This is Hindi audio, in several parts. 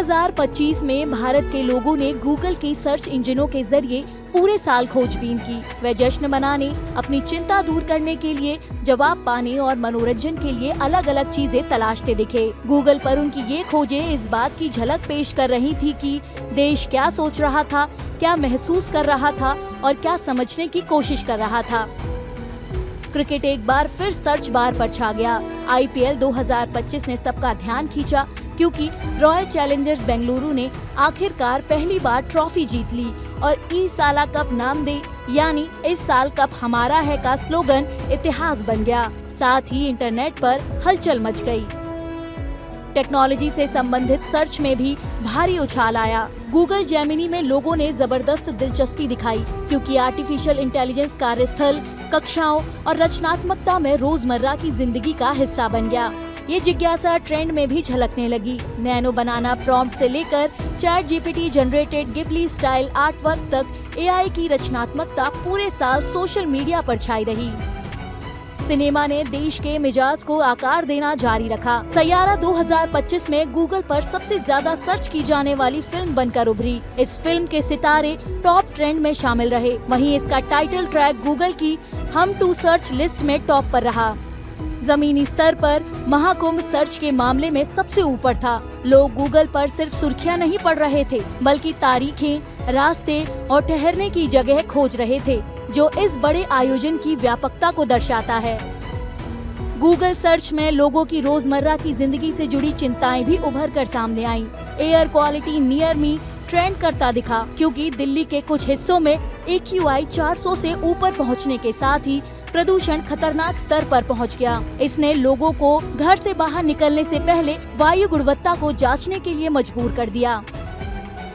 2025 में भारत के लोगों ने गूगल की सर्च इंजनों के जरिए पूरे साल खोजबीन की। वे जश्न मनाने, अपनी चिंता दूर करने के लिए, जवाब पाने और मनोरंजन के लिए अलग अलग चीजें तलाशते दिखे। गूगल पर उनकी ये खोजें इस बात की झलक पेश कर रही थी कि देश क्या सोच रहा था, क्या महसूस कर रहा था और क्या समझने की कोशिश कर रहा था। क्रिकेट एक बार फिर सर्च बार पर छा गया। IPL 2025 ने सबका ध्यान खींचा क्योंकि रॉयल चैलेंजर्स बेंगलुरु ने आखिरकार पहली बार ट्रॉफी जीत ली और ई साला कप नाम दे यानी इस साल कप हमारा है का स्लोगन इतिहास बन गया। साथ ही इंटरनेट पर हलचल मच गई। टेक्नोलॉजी से संबंधित सर्च में भी भारी उछाल आया। गूगल जेमिनी में लोगों ने जबरदस्त दिलचस्पी दिखाई क्योंकि आर्टिफिशियल इंटेलिजेंस कार्यस्थल, कक्षाओं और रचनात्मकता में रोजमर्रा की जिंदगी का हिस्सा बन गया। ये जिज्ञासा ट्रेंड में भी झलकने लगी। नैनो बनाना प्रॉम्प्ट से लेकर chat GPT generated Ghibli style artwork तक AI की रचनात्मकता पूरे साल सोशल मीडिया पर छाई रही। सिनेमा ने देश के मिजाज को आकार देना जारी रखा। सैयारा 2025 में गूगल पर सबसे ज्यादा सर्च की जाने वाली फिल्म बनकर उभरी। इस फिल्म के सितारे टॉप ट्रेंड में शामिल रहे। वहीं इसका टाइटल ट्रैक गूगल की हम टू सर्च लिस्ट में टॉप पर रहा। जमीनी स्तर पर महाकुंभ सर्च के मामले में सबसे ऊपर था। लोग गूगल पर सिर्फ सुर्खियां नहीं पढ़ रहे थे, बल्कि तारीखें, रास्ते और ठहरने की जगह खोज रहे थे, जो इस बड़े आयोजन की व्यापकता को दर्शाता है। गूगल सर्च में लोगों की रोजमर्रा की जिंदगी से जुड़ी चिंताएं भी उभर कर सामने आईं। Air quality near me trend करता दिखा क्योंकि दिल्ली के कुछ हिस्सों में AQI 400 से ऊपर पहुंचने के साथ ही प्रदूषण खतरनाक स्तर पर पहुंच गया। इसने लोगों को घर से बाहर निकलने से पहले वायु गुणवत्ता को जांचने के लिए मजबूर कर दिया।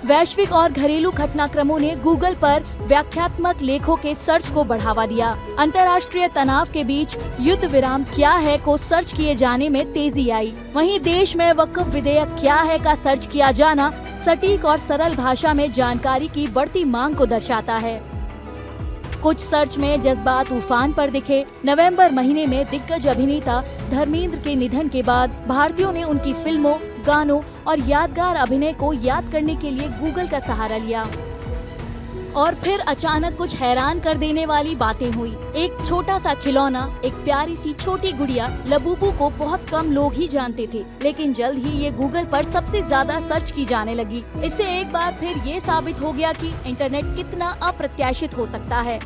वैश्विक और घरेलू घटनाक्रमों ने गूगल पर व्याख्यात्मक लेखों के सर्च को बढ़ावा दिया। अंतर्राष्ट्रीय तनाव के बीच युद्ध विराम क्या है को सर्च किए जाने में तेजी आई। वहीं देश में वक्फ विधेयक क्या है का सर्च किया जाना सटीक और सरल भाषा में जानकारी की बढ़ती मांग को दर्शाता है। कुछ सर्च में जज्बात उफान पर दिखे। नवंबर महीने में दिग्गज अभिनेता धर्मेंद्र के निधन के बाद भारतीयों ने उनकी फिल्मों, गानों और यादगार अभिनय को याद करने के लिए गूगल का सहारा लिया। और फिर अचानक कुछ हैरान कर देने वाली बातें हुई। एक छोटा सा खिलौना, एक प्यारी सी छोटी गुड़िया लबूबू को बहुत कम लोग ही जानते थे, लेकिन जल्द ही ये गूगल पर सबसे ज्यादा सर्च की जाने लगी। इससे एक बार फिर ये साबित हो गया कि इंटरनेट कितना अप्रत्याशित हो सकता है।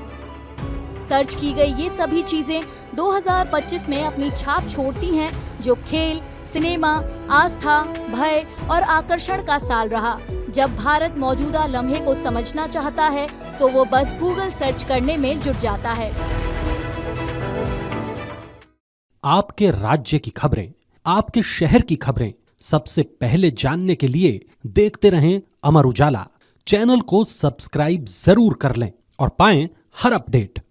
सर्च की गई ये सभी चीजें 2025 में अपनी छाप छोड़ती हैं, जो खेल, सिनेमा, आस्था, भय और आकर्षण का साल रहा। जब भारत मौजूदा लम्हे को समझना चाहता है तो वो बस गूगल सर्च करने में जुट जाता है। आपके राज्य की खबरें, आपके शहर की खबरें सबसे पहले जानने के लिए देखते रहें अमर उजाला। चैनल को सब्सक्राइब जरूर कर लें और पाएं हर अपडेट।